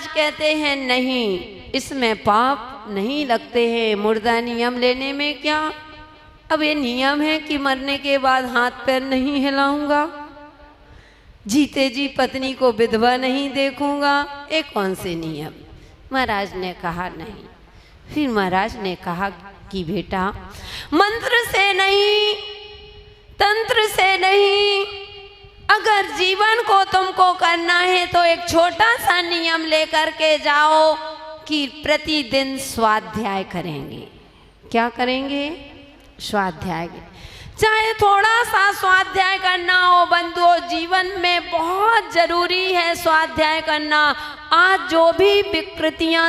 महाराज कहते हैं नहीं, इसमें पाप नहीं लगते हैं, मुर्दा नियम लेने में क्या। अब ये नियम है कि मरने के बाद हाथ पैर नहीं हिलाऊंगा, जीते जी पत्नी को विधवा नहीं देखूंगा, ये कौन से नियम। महाराज ने कहा नहीं। फिर महाराज ने कहा कि बेटा, मंत्र से नहीं, तंत्र से नहीं, अगर जीवन को तुमको करना है तो एक छोटा सा नियम लेकर के जाओ कि प्रतिदिन स्वाध्याय करेंगे। क्या करेंगे? स्वाध्याय। चाहे थोड़ा सा स्वाध्याय करना हो बंधुओं, जीवन में बहुत जरूरी है स्वाध्याय करना। आज जो भी विकृतियां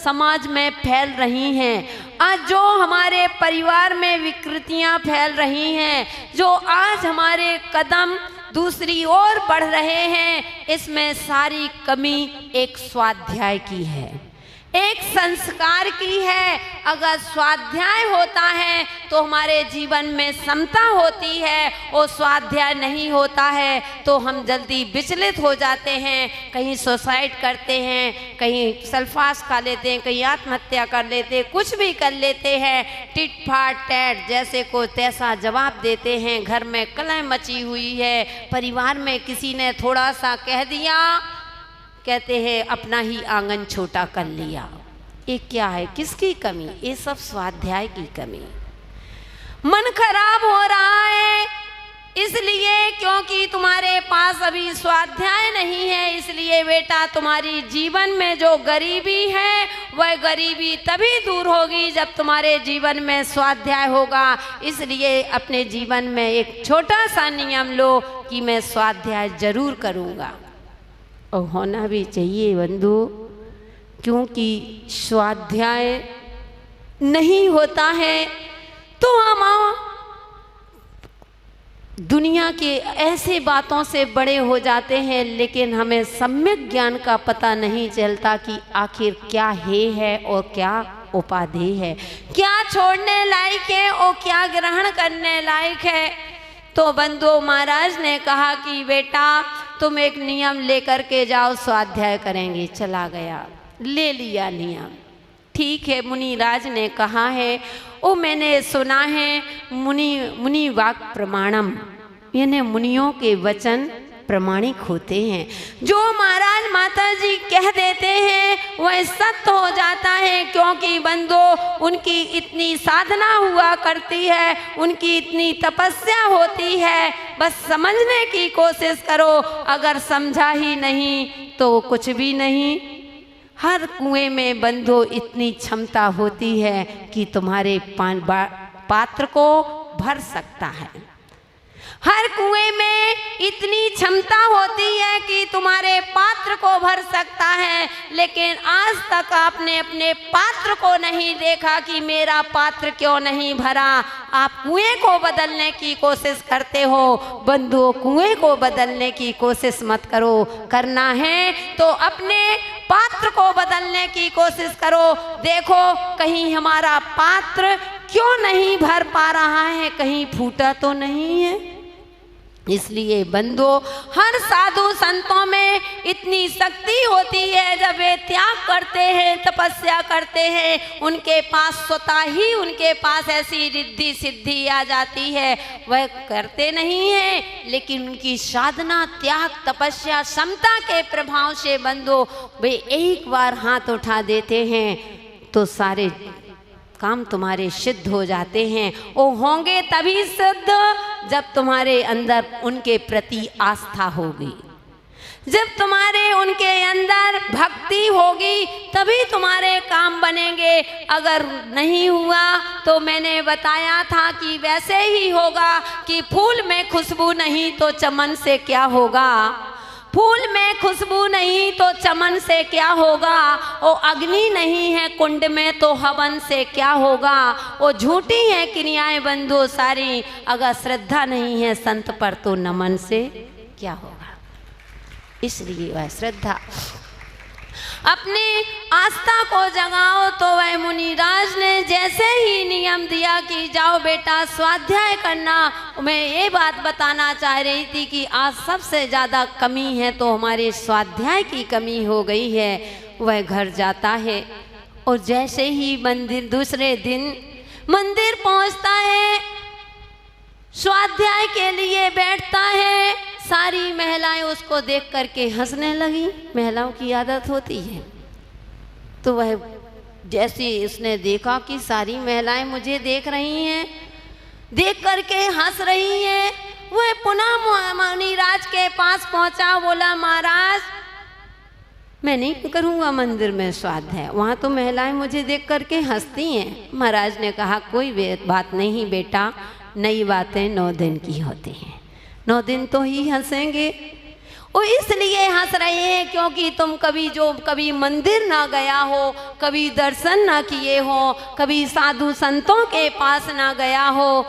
समाज में फैल रही हैं, आज जो हमारे परिवार में विकृतियां फैल रही हैं, जो आज हमारे कदम दूसरी ओर बढ़ रहे हैं, इसमें सारी कमी एक स्वाध्याय की है, एक संस्कार की है। अगर स्वाध्याय होता है तो हमारे जीवन में समता होती है, और स्वाध्याय नहीं होता है तो हम जल्दी विचलित हो जाते हैं, कहीं सुसाइड करते हैं, कहीं सल्फास खा लेते हैं, कहीं आत्महत्या कर लेते हैं, कुछ भी कर लेते हैं, टिट फाट टैट जैसे को तैसा जवाब देते हैं। घर में कलह मची हुई है, परिवार में किसी ने थोड़ा सा कह दिया, कहते हैं अपना ही आंगन छोटा कर लिया। ये क्या है? किसकी कमी? ये सब स्वाध्याय की कमी। मन खराब हो रहा है इसलिए क्योंकि तुम्हारे पास अभी स्वाध्याय नहीं है। इसलिए बेटा, तुम्हारी जीवन में जो गरीबी है वह गरीबी तभी दूर होगी जब तुम्हारे जीवन में स्वाध्याय होगा। इसलिए अपने जीवन में एक छोटा सा नियम लो कि मैं स्वाध्याय जरूर करूँगा, और होना भी चाहिए बंधु, क्योंकि स्वाध्याय नहीं होता है तो हम दुनिया के ऐसे बातों से बड़े हो जाते हैं, लेकिन हमें सम्यक ज्ञान का पता नहीं चलता कि आखिर क्या है और क्या उपाधि है, क्या छोड़ने लायक है और क्या ग्रहण करने लायक है। तो बंधु, महाराज ने कहा कि बेटा तुम एक नियम लेकर के जाओ, स्वाध्याय करेंगे। चला गया, ले लिया नियम। ठीक है, मुनिराज ने कहा है, ओ मैंने सुना है मुनि वाक प्रमाणम, यानी मुनियों के वचन प्रमाणिक होते हैं। जो महाराज माता जी कह देते हैं वह सत्य हो जाता है, क्योंकि बंधो उनकी इतनी साधना हुआ करती है, उनकी इतनी तपस्या होती है। बस समझने की कोशिश करो, अगर समझा ही नहीं तो कुछ भी नहीं। हर कुएं में बंधो इतनी क्षमता होती है कि तुम्हारे पात्र को भर सकता है। हर कुएं में इतनी क्षमता होती है कि तुम्हारे पात्र को भर सकता है, लेकिन आज तक आपने अपने पात्र को नहीं देखा कि मेरा पात्र क्यों नहीं भरा। आप कुएं को बदलने की कोशिश करते हो। बंधुओं, कुएं को बदलने की कोशिश मत करो। करना है तो अपने पात्र को बदलने की कोशिश करो। देखो कहीं हमारा पात्र क्यों नहीं भर पा रहा है, कहीं फूटा तो नहीं है। इसलिए बंधो, हर साधु संतों में इतनी शक्ति होती है, जब वे त्याग करते हैं, तपस्या करते हैं, उनके पास स्वतः ही उनके पास ऐसी रिद्धि सिद्धि आ जाती है। वह करते नहीं हैं, लेकिन उनकी साधना, त्याग, तपस्या, समता के प्रभाव से बंधो वे एक बार हाथ उठा देते हैं तो सारे काम तुम्हारे सिद्ध हो जाते हैं। वो होंगे तभी सिद्ध जब तुम्हारे अंदर उनके प्रति आस्था होगी, जब तुम्हारे उनके अंदर भक्ति होगी, तभी तुम्हारे काम बनेंगे। अगर नहीं हुआ तो मैंने बताया था कि वैसे ही होगा कि फूल में खुशबू नहीं तो चमन से क्या होगा। फूल में खुशबू नहीं तो चमन से क्या होगा। वो अग्नि नहीं है कुंड में तो हवन से क्या होगा। वो झूठी है क्रियाएं बंधु सारी, अगर श्रद्धा नहीं है संत पर तो नमन से क्या होगा। इसलिए वह श्रद्धा, अपनी आस्था को जगाओ। तो वह मुनिराज ने जैसे ही नियम दिया कि जाओ बेटा स्वाध्याय करना, मैं ये बात बताना चाह रही थी कि आज सबसे ज़्यादा कमी है तो हमारे स्वाध्याय की कमी हो गई है। वह घर जाता है और जैसे ही मंदिर दूसरे दिन मंदिर पहुंचता है, स्वाध्याय के लिए बैठता है, सारी महिलाएं उसको देख करके हंसने लगी। महिलाओं की आदत होती है। तो वह जैसे उसने देखा कि सारी महिलाएं मुझे देख रही हैं, देख करके हंस रही हैं, वह पुनः मुनिराज के पास पहुंचा, बोला महाराज मैं नहीं करूँगा मंदिर में स्वाध्याय, वहाँ तो महिलाएं मुझे देख करके हंसती हैं। महाराज ने कहा कोई बात नहीं बेटा, नई बातें 9 दिन की होती हैं, 9 दिन तो ही हंसेंगे। वो इसलिए हंस रहे हैं क्योंकि तुम कभी मंदिर ना गया हो, कभी दर्शन ना किए हो, कभी साधु संतों के पास ना गया हो,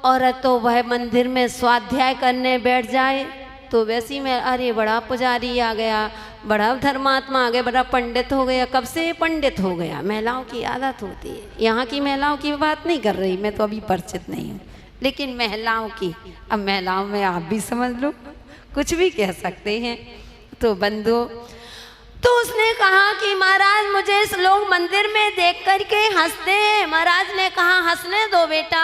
और तो वह मंदिर में स्वाध्याय करने बैठ जाए तो वैसी में अरे बड़ा पुजारी आ गया, बड़ा धर्मात्मा आ गया, बड़ा पंडित हो गया। कब से पंडित हो गया? महिलाओं की आदत होती है। यहाँ की महिलाओं की बात नहीं कर रही, मैं तो अभी परिचित नहीं हूँ, लेकिन महिलाओं की। अब महिलाओं में आप भी समझ लो, कुछ भी कह सकते हैं। तो बंधु, तो उसने कहा कि महाराज मुझे इस लोग मंदिर में देख करके हंसते हैं। महाराज ने कहा हंसने दो बेटा,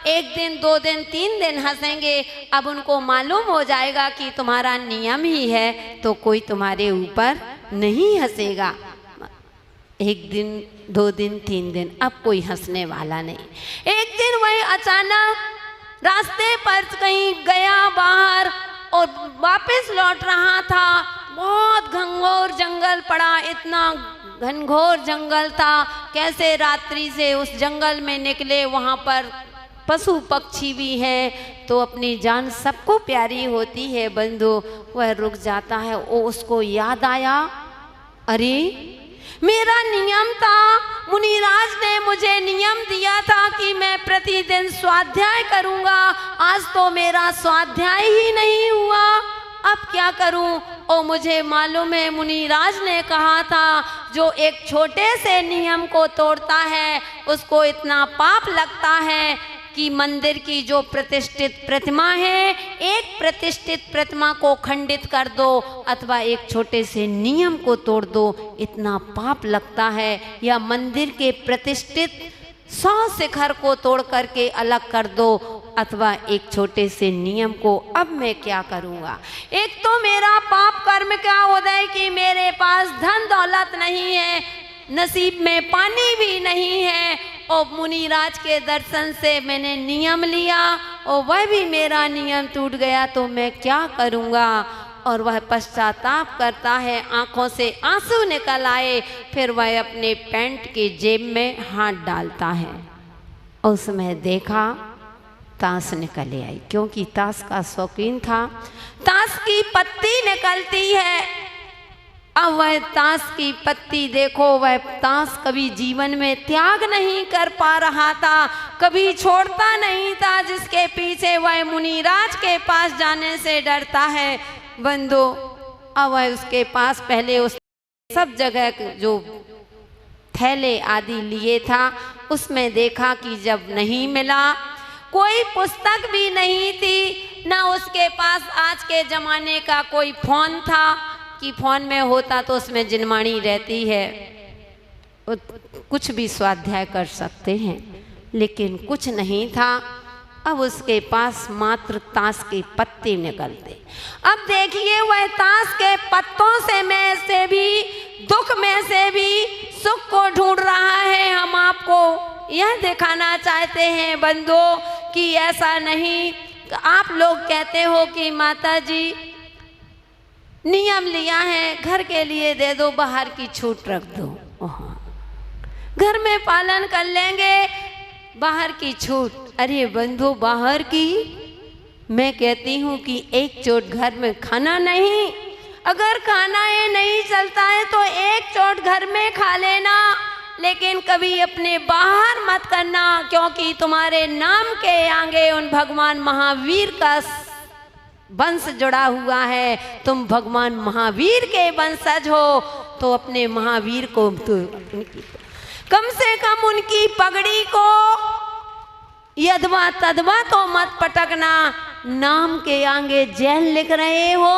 1 दिन 2 दिन 3 दिन हंसेंगे, अब उनको मालूम हो जाएगा कि तुम्हारा नियम ही है, तो कोई तुम्हारे ऊपर नहीं हंसेगा। 1 दिन 2 दिन 3 दिन, अब कोई हंसने वाला नहीं। एक दिन वही अचानक रास्ते पर कहीं गया बाहर और वापस लौट रहा था। बहुत घनघोर जंगल पड़ा, इतना घनघोर जंगल था, कैसे रात्रि से उस जंगल में निकले। वहाँ पर पशु पक्षी भी हैं, तो अपनी जान सबको प्यारी होती है बंधु। वह रुक जाता है, वो उसको याद आया, अरे मेरा नियम था, मुनिराज ने मुझे नियम दिया था कि मैं प्रतिदिन स्वाध्याय करूंगा, आज तो मेरा स्वाध्याय ही नहीं हुआ, अब क्या करूं? और मुझे मालूम है मुनिराज ने कहा था जो एक छोटे से नियम को तोड़ता है उसको इतना पाप लगता है कि मंदिर की जो प्रतिष्ठित प्रतिमा है, एक प्रतिष्ठित प्रतिमा को खंडित कर दो अथवा एक छोटे से नियम को तोड़ दो, इतना पाप लगता है। या मंदिर के प्रतिष्ठित 100 शिखर को तोड़ करके अलग कर दो अथवा एक छोटे से नियम को। अब मैं क्या करूँगा? एक तो मेरा पाप कर्म क्या होता है कि मेरे पास धन दौलत नहीं है, नसीब में पानी भी नहीं है, और मुनिराज के दर्शन से मैंने नियम लिया और वह भी मेरा नियम टूट गया, तो मैं क्या करूँगा? और वह पश्चाताप करता है, आंखों से आंसू निकल आए, फिर वह अपने पैंट के जेब में हाथ डालता है। उसमें देखा ताश निकल आई, क्योंकि ताश का शौकीन था। ताश की पत्ती निकलती है। अब वह ताश की पत्ती देखो, वह ताश कभी जीवन में त्याग नहीं कर पा रहा था, कभी छोड़ता नहीं था, जिसके पीछे वह मुनिराज के पास जाने से डरता है। बंधु, अब वह उसके पास पहले उस सब जगह जो थैले आदि लिए था, उसमें देखा कि जब नहीं मिला, कोई पुस्तक भी नहीं थी, ना उसके पास आज के ज़माने का कोई फ़ोन था कि फ़ोन में होता तो उसमें जिनमानी रहती है, कुछ भी स्वाध्याय कर सकते हैं, लेकिन कुछ नहीं था। अब उसके पास मात्र ताश के पत्ते निकलते। अब देखिए, वह ताश के पत्तों से भी दुख में से भी सुख को ढूंढ रहा है। हम आपको यह दिखाना चाहते हैं बंधु कि ऐसा नहीं। आप लोग कहते हो कि माता जी नियम लिया है, घर के लिए दे दो, बाहर की छूट रख दो, घर में पालन कर लेंगे, बाहर की छूट। अरे बंधु, बाहर की मैं कहती हूँ कि एक चोट घर में खाना नहीं, अगर खाना ये नहीं चलता है तो एक चोट घर में खा लेना, लेकिन कभी अपने बाहर मत करना, क्योंकि तुम्हारे नाम के आगे उन भगवान महावीर का वंश जुड़ा हुआ है। तुम भगवान महावीर के वंशज हो, तो अपने महावीर को तो कम से कम उनकी पगड़ी को यदवा तदवा तो मत पटकना। नाम के आगे जैन लिख रहे हो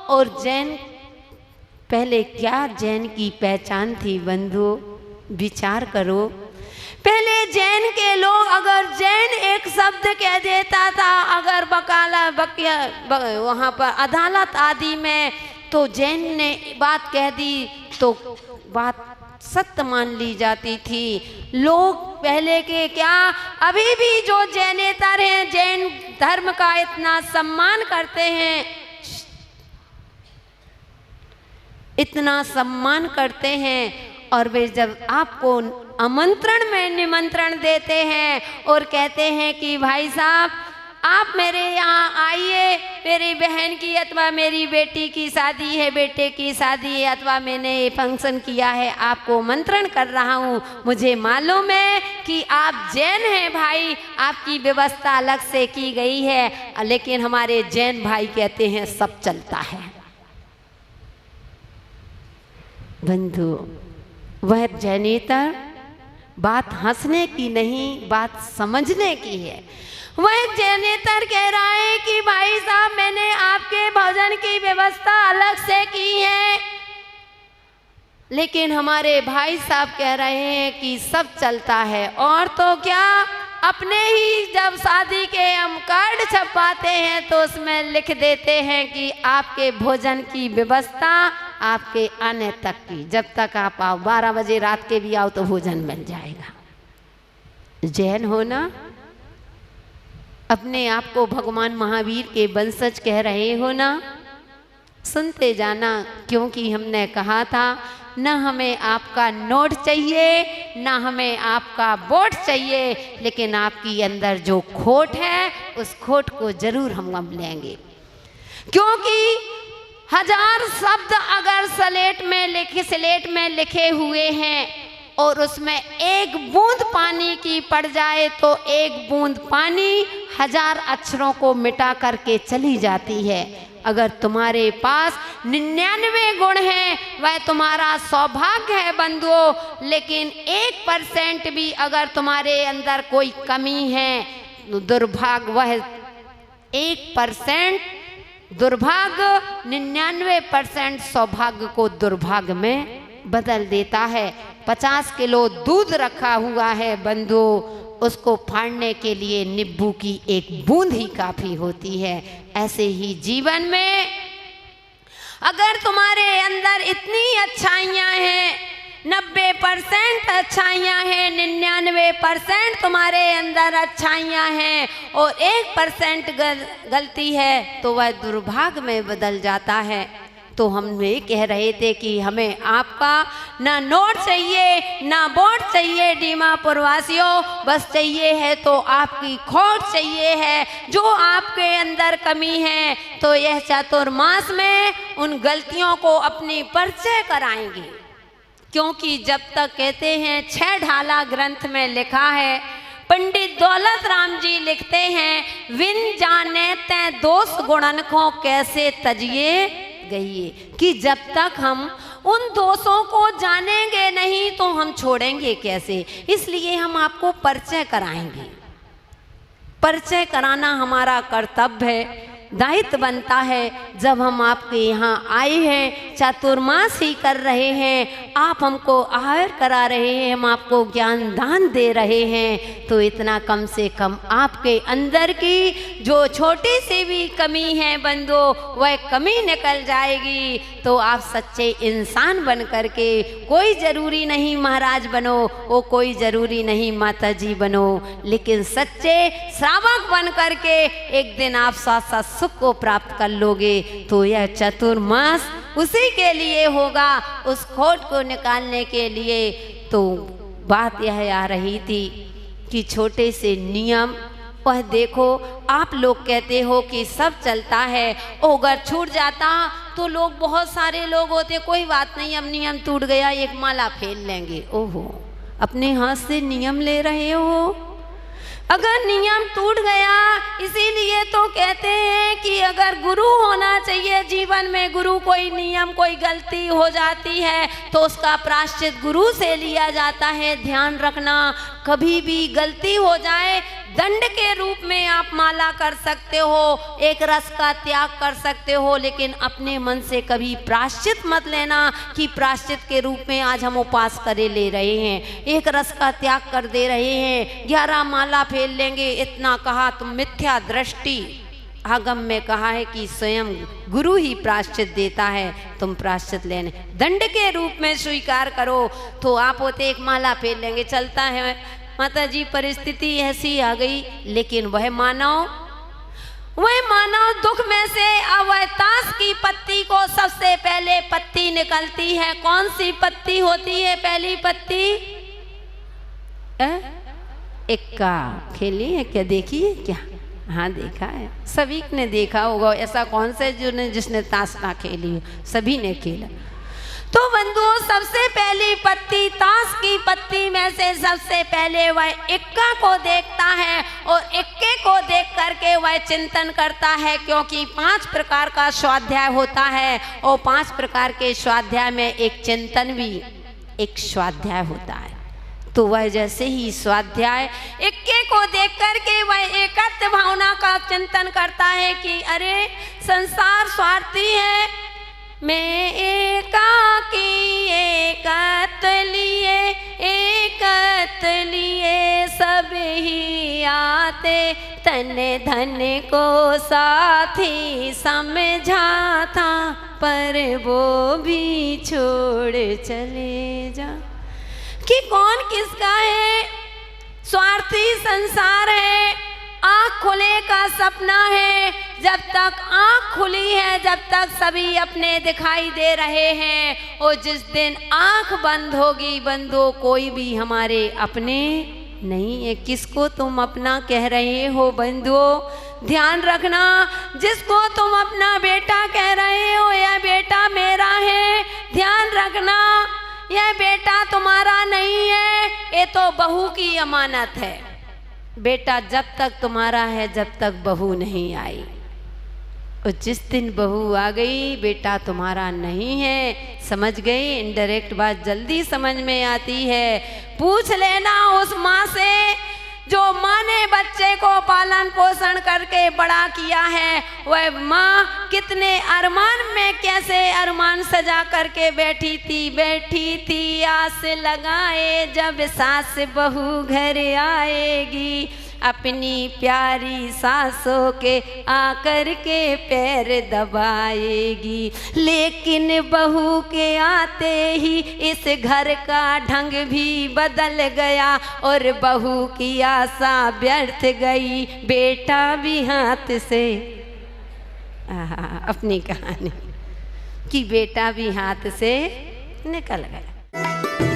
और जैन पहले क्या जैन की पहचान थी बंधु, विचार करो। पहले जैन के लोग, अगर जैन एक शब्द कह देता था, अगर बकाला बकिया वहाँ पर अदालत आदि में, तो जैन ने बात कह दी तो बात सत्य मान ली जाती थी। लोग पहले के क्या, अभी भी जो जैनेतर हैं, जैन धर्म का इतना सम्मान करते हैं, इतना सम्मान करते हैं, और वे जब आपको आमंत्रण में निमंत्रण देते हैं और कहते हैं कि भाई साहब आप मेरे यहाँ आइए, मेरी बहन की अथवा मेरी बेटी की शादी है, बेटे की शादी है, अथवा मैंने ये फंक्शन किया है, आपको आमंत्रण कर रहा हूँ। मुझे मालूम है कि आप जैन हैं भाई, आपकी व्यवस्था अलग से की गई है, लेकिन हमारे जैन भाई कहते हैं सब चलता है। बंधु, वह जैनेतर बात हंसने की नहीं, बात समझने की है। वह जैनेतर कह रहा है कि भाई साहब मैंने आपके भोजन की व्यवस्था अलग से की है, लेकिन हमारे भाई साहब कह रहे हैं कि सब चलता है। और तो क्या, अपने ही जब शादी के हम कार्ड छपवाते हैं तो उसमें लिख देते हैं कि आपके भोजन की व्यवस्था आपके आने तक की, जब तक आप आओ, 12 बजे रात के भी आओ तो भोजन मिल जाएगा। जैन हो ना, अपने आप को भगवान महावीर के वंशज कह रहे हो ना, सुनते जाना, क्योंकि हमने कहा था न हमें आपका नोट चाहिए, न हमें आपका वोट चाहिए, लेकिन आपकी अंदर जो खोट है उस खोट को जरूर हम लेंगे। क्योंकि 1000 शब्द अगर स्लेट में लिखे हुए हैं और उसमें एक बूंद पानी की पड़ जाए तो एक बूंद पानी 1000 अक्षरों को मिटा करके चली जाती है। अगर तुम्हारे पास 99 गुण हैं वह तुम्हारा सौभाग्य है बंधुओं, लेकिन 1% भी अगर तुम्हारे अंदर कोई कमी है, दुर्भाग्य वह 1% दुर्भाग्य 99% सौभाग्य को दुर्भाग्य में बदल देता है। 50 किलो दूध रखा हुआ है बंधु, उसको फाड़ने के लिए नींबू की एक बूंद ही काफी होती है। ऐसे ही जीवन में अगर तुम्हारे अंदर इतनी अच्छाइयाँ हैं, 90% अच्छाइयाँ हैं, 99% तुम्हारे अंदर अच्छाइयाँ हैं और 1% गलती है तो वह दुर्भाग्य में बदल जाता है। तो हम ये कह रहे थे कि हमें आपका ना नोट चाहिए ना वोट चाहिए डीमापुर वासियों, बस चाहिए है तो आपकी खोट चाहिए है, जो आपके अंदर कमी है। तो यह चातुर्मास में उन गलतियों को अपनी परिचय कराएंगे, क्योंकि जब तक कहते हैं 6 ढाला ग्रंथ में लिखा है, पंडित दौलत राम जी लिखते हैं, विन जाने ते दोष गुणन को कैसे तजिए गई, कि जब तक हम उन दोषों को जानेंगे नहीं तो हम छोड़ेंगे कैसे। इसलिए हम आपको परिचय कराएंगे। परिचय कराना हमारा कर्तव्य है, दायित्व बनता है। जब हम आपके यहाँ आए हैं, चातुर्मास ही कर रहे हैं, आप हमको आहार करा रहे हैं, हम आपको ज्ञान दान दे रहे हैं, तो इतना कम से कम आपके अंदर की जो छोटी सी भी कमी है बंधु, वह कमी निकल जाएगी। तो आप सच्चे इंसान बन करके, कोई ज़रूरी नहीं महाराज बनो, वो कोई ज़रूरी नहीं माता जी बनो, लेकिन सच्चे श्रावक बन करके एक दिन आप साथ सुख को प्राप्त कर लोगे। तो यह चतुर्मास उसी के लिए होगा, उस खोट को निकालने के लिए। तो बात यह आ रही थी कि छोटे से नियम, वह देखो आप लोग कहते हो कि सब चलता है, अगर छूट जाता तो लोग, बहुत सारे लोग होते, कोई बात नहीं अब नियम टूट गया एक माला फेल लेंगे। ओहो, अपने हाथ से नियम ले रहे हो। अगर नियम टूट गया, इसीलिए तो कहते हैं कि अगर गुरु होना चाहिए जीवन में, गुरु कोई नियम कोई गलती हो जाती है तो उसका प्रायश्चित गुरु से लिया जाता है। ध्यान रखना, कभी भी गलती हो जाए, दंड के रूप में आप माला कर सकते हो, एक रस का त्याग कर सकते हो, लेकिन अपने मन से कभी प्रायश्चित मत लेना कि प्रायश्चित के रूप में आज हम उपवास करे ले रहे हैं, एक रस का त्याग कर दे रहे हैं, 11 माला फेर लेंगे, इतना कहा तो मिथ्या दृष्टि। आगम में कहा है कि स्वयं गुरु ही प्रायश्चित देता है, तुम प्रायश्चित लेने दंड के रूप में स्वीकार करो। तो आप होते एक माला फेर लेंगे, चलता है माता जी, परिस्थिति ऐसी आ गई, लेकिन वह मानव दुख में से वह ताश की पत्ती को सबसे पहले पत्ती निकलती है। कौन सी पत्ती होती है पहली पत्ती? इक्का खेली है क्या? देखी है क्या? हाँ देखा है, सभी ने देखा होगा। ऐसा कौन सा जिसने ताश ना खेली हो, सभी ने खेला। तो बंधुओं, सबसे पहली पत्ती ताश की पत्ती में से सबसे पहले वह इक्का को देखता है और इक्के को देख करके वह चिंतन करता है, क्योंकि 5 प्रकार का स्वाध्याय होता है और 5 प्रकार के स्वाध्याय में एक चिंतन भी एक स्वाध्याय होता है। तो वह जैसे ही स्वाध्याय इक्के को देख करके वह एकत्व भावना का चिंतन करता है कि अरे संसार स्वार्थी है, मैं एकाकी एकत लिए सब ही आते, तन धन को साथी समझा था, पर वो भी छोड़ चले जा। कि कौन किसका है? स्वार्थी संसार है, आँख खुले का सपना है। जब तक आँख खुली है, जब तक सभी अपने दिखाई दे रहे हैं, और जिस दिन आँख बंद होगी बंदो, कोई भी हमारे अपने नहीं है। किसको तुम अपना कह रहे हो बंधुओं? ध्यान रखना, जिसको तुम अपना बेटा कह रहे हो, यह बेटा मेरा है, ध्यान रखना, यह बेटा तुम्हारा नहीं है, ये तो बहू की अमानत है। बेटा जब तक तुम्हारा है, जब तक बहू नहीं आई, और जिस दिन बहू आ गई, बेटा तुम्हारा नहीं है। समझ गई? इनडायरेक्ट बात जल्दी समझ में आती है। पूछ लेना उस माँ से जो माँ ने बच्चे को पालन पोषण करके बड़ा किया है, वह माँ कितने अरमान में कैसे अरमान सजा करके बैठी थी आस लगाए जब सास बहू घर आएगी, अपनी प्यारी सासों के आकर के पैर दबाएगी। लेकिन बहू के आते ही इस घर का ढंग भी बदल गया, और बहू की आशा व्यर्थ गई, बेटा भी हाथ से अपनी कहानी कि बेटा भी हाथ से निकल गया।